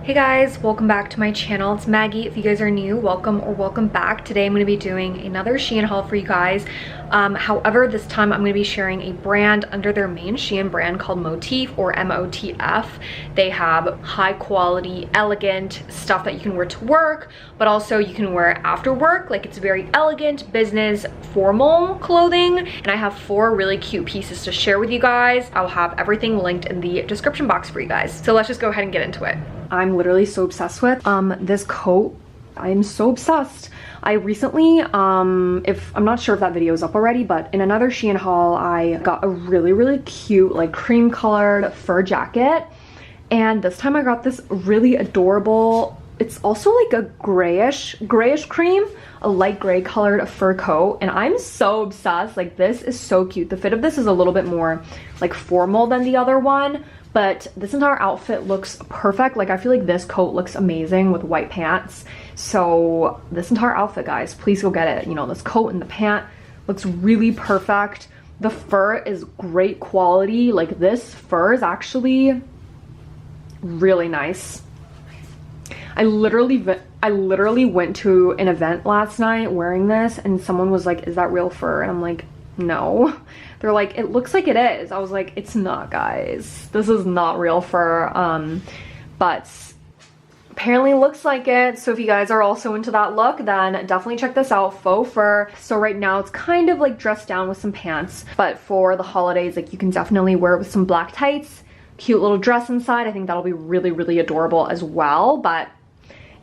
Hey guys, welcome back to my channel. It's Maggie. If you guys are new, welcome or welcome back. Today I'm going to be doing another Shein haul for you guys. However, this time I'm going to be sharing a brand under their main Shein brand called MOTF or MOTF. They have high quality, elegant stuff that you can wear to work, but also you can wear after work. Like, it's very elegant, business, formal clothing. And I have 4 really cute pieces to share with you guys. I'll have everything linked in the description box for you guys. So let's just go ahead and get into it. I'm literally so obsessed with this coat. I'm so obsessed. I recently, if I'm not sure if that video is up already, but in another Shein haul, I got a really cute, like, cream colored fur jacket. And this time I got this really adorable, it's also like a grayish cream, a light gray colored fur coat. And I'm so obsessed. Like, this is so cute. The fit of this is a little bit more like formal than the other one, but this entire outfit looks perfect. Like, I feel like this coat looks amazing with white pants. So this entire outfit, guys, please go get it. You know, this coat and the pant looks really perfect. The fur is great quality. Like, this fur is actually really nice. I literally went to an event last night wearing this, and someone was like, "Is that real fur?" And I'm like, "No." They're like, "It looks like it is." I was like, "It's not, guys. This is not real fur." But apparently looks like it. So if you guys are also into that look, then definitely check this out. Faux fur. So right now it's kind of like dressed down with some pants, but for the holidays, like, you can definitely wear it with some black tights, cute little dress inside. I think that'll be really adorable as well. But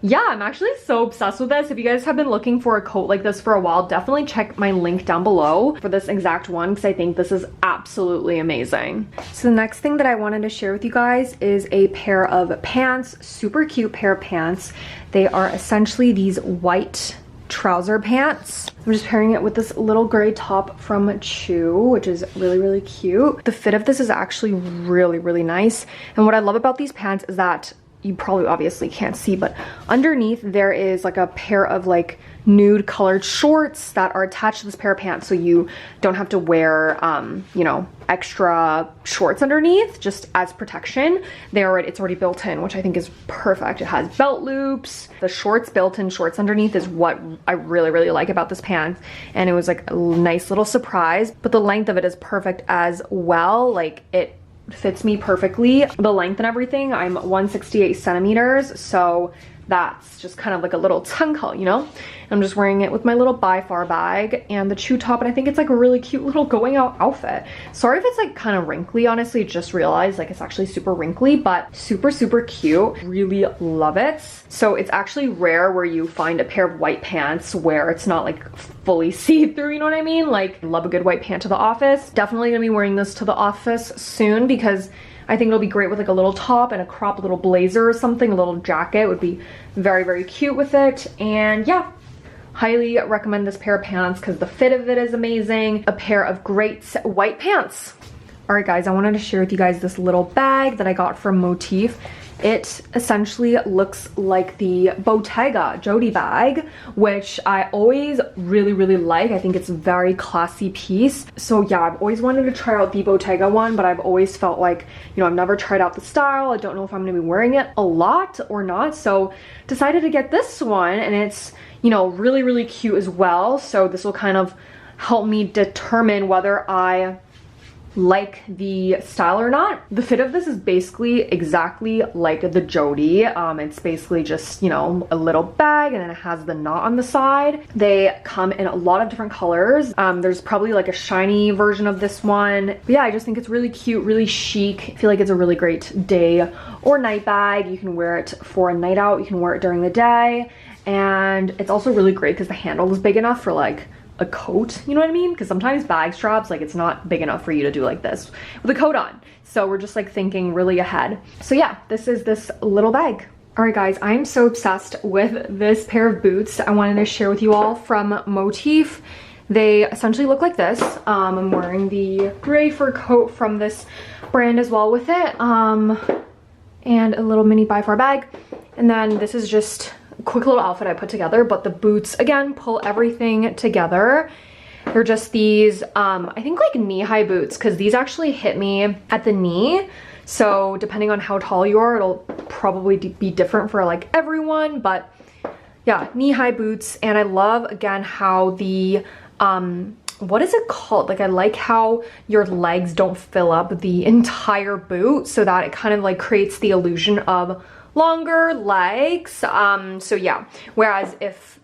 yeah, I'm actually so obsessed with this. If you guys have been looking for a coat like this for a while, definitely check my link down below for this exact one, because I think this is absolutely amazing. So the next thing that I wanted to share with you guys is a pair of pants, super cute pair of pants. They are essentially these white trouser pants. I'm just pairing it with this little gray top from Chew, which is really cute. The fit of this is actually really nice. And what I love about these pants is that you probably obviously can't see, but underneath there is like a pair of like nude colored shorts that are attached to this pair of pants, so you don't have to wear you know, extra shorts underneath, just as protection. It's already built in, which I think is perfect. It has belt loops. The shorts, built-in shorts underneath, is what I really like about this pants, and it was like a nice little surprise. But the length of it is perfect as well. Like, it fits me perfectly. The length and everything, I'm 168 centimeters, so that's just kind of like a little tongue call, you know? I'm just wearing it with my little by far bag and the Chew top, and I think it's like a really cute little going out outfit. Sorry if it's like kind of wrinkly, honestly. Just realized like it's actually super wrinkly, but super cute. Really love it. So it's actually rare where you find a pair of white pants where it's not like fully see-through, you know what I mean? Like, love a good white pant to the office. Definitely gonna be wearing this to the office soon, because I think it'll be great with like a little top and a crop little blazer or something. A little jacket would be very cute with it. And yeah, highly recommend this pair of pants because the fit of it is amazing. A pair of great white pants. All right, guys, I wanted to share with you guys this little bag that I got from MOTF. It essentially looks like the Bottega Jody bag, which I always really like. I think it's a very classy piece. So yeah, I've always wanted to try out the Bottega one, but I've always felt like, you know, I've never tried out the style. I don't know if I'm gonna be wearing it a lot or not. So decided to get this one, and it's, you know, really cute as well. So this will kind of help me determine whether I like the style or not. The fit of this is basically exactly like the Jody. It's basically just, you know, a little bag, and then it has the knot on the side. They come in a lot of different colors. There's probably like a shiny version of this one. But yeah, I just think it's really cute, really chic. I feel like it's a really great day or night bag. You can wear it for a night out, you can wear it during the day, and it's also really great because the handle is big enough for like a coat, you know what I mean? Because sometimes bag straps, like, it's not big enough for you to do like this with a coat on. So we're just like thinking really ahead. So yeah, this is this little bag. All right, guys, I'm so obsessed with this pair of boots I wanted to share with you all from MOTF. They essentially look like this. I'm wearing the gray fur coat from this brand as well with it, and a little mini by far bag. And then this is just quick little outfit I put together, but the boots again pull everything together. They're just these I think like knee-high boots, because these actually hit me at the knee. So depending on how tall you are, it'll probably be different for like everyone, but yeah, knee-high boots. And I love, again, how the, what is it called? Like, I like how your legs don't fill up the entire boot so that it kind of like creates the illusion of longer legs. So yeah, whereas if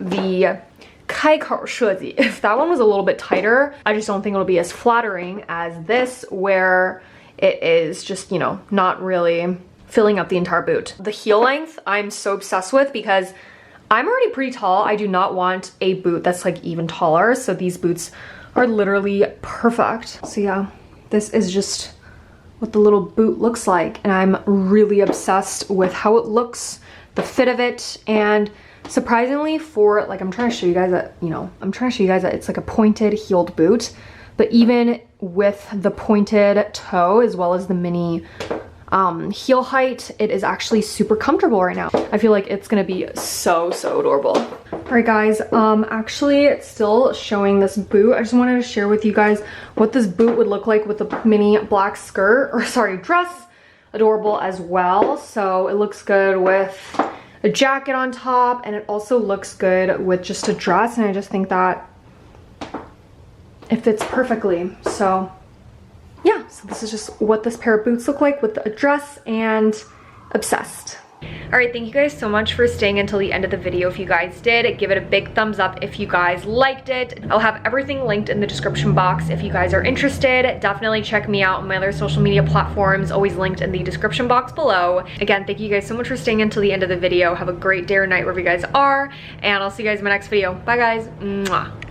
the 开口设计, if that one was a little bit tighter, I just don't think it'll be as flattering as this, where it is just, you know, not really filling up the entire boot. The heel length, I'm so obsessed with because I'm already pretty tall. I do not want a boot that's like even taller. So these boots are literally perfect. So yeah, this is just what the little boot looks like. And I'm really obsessed with how it looks, the fit of it. And surprisingly for, like, I'm trying to show you guys that, you know, I'm trying to show you guys that it's like a pointed heeled boot. But even with the pointed toe as well as the mini heel height, it is actually super comfortable right now. I feel like it's gonna be so adorable. All right guys, actually it's still showing this boot. I just wanted to share with you guys what this boot would look like with the mini black skirt, or sorry, dress. Adorable as well. So it looks good with a jacket on top, and it also looks good with just a dress, and I just think that it fits perfectly. So yeah, so this is just what this pair of boots look like with a dress, and obsessed. All right, thank you guys so much for staying until the end of the video. If you guys did, give it a big thumbs up if you guys liked it. I'll have everything linked in the description box if you guys are interested. Definitely check me out on my other social media platforms, always linked in the description box below. Again, thank you guys so much for staying until the end of the video. Have a great day or night wherever you guys are, and I'll see you guys in my next video. Bye guys. Mwah.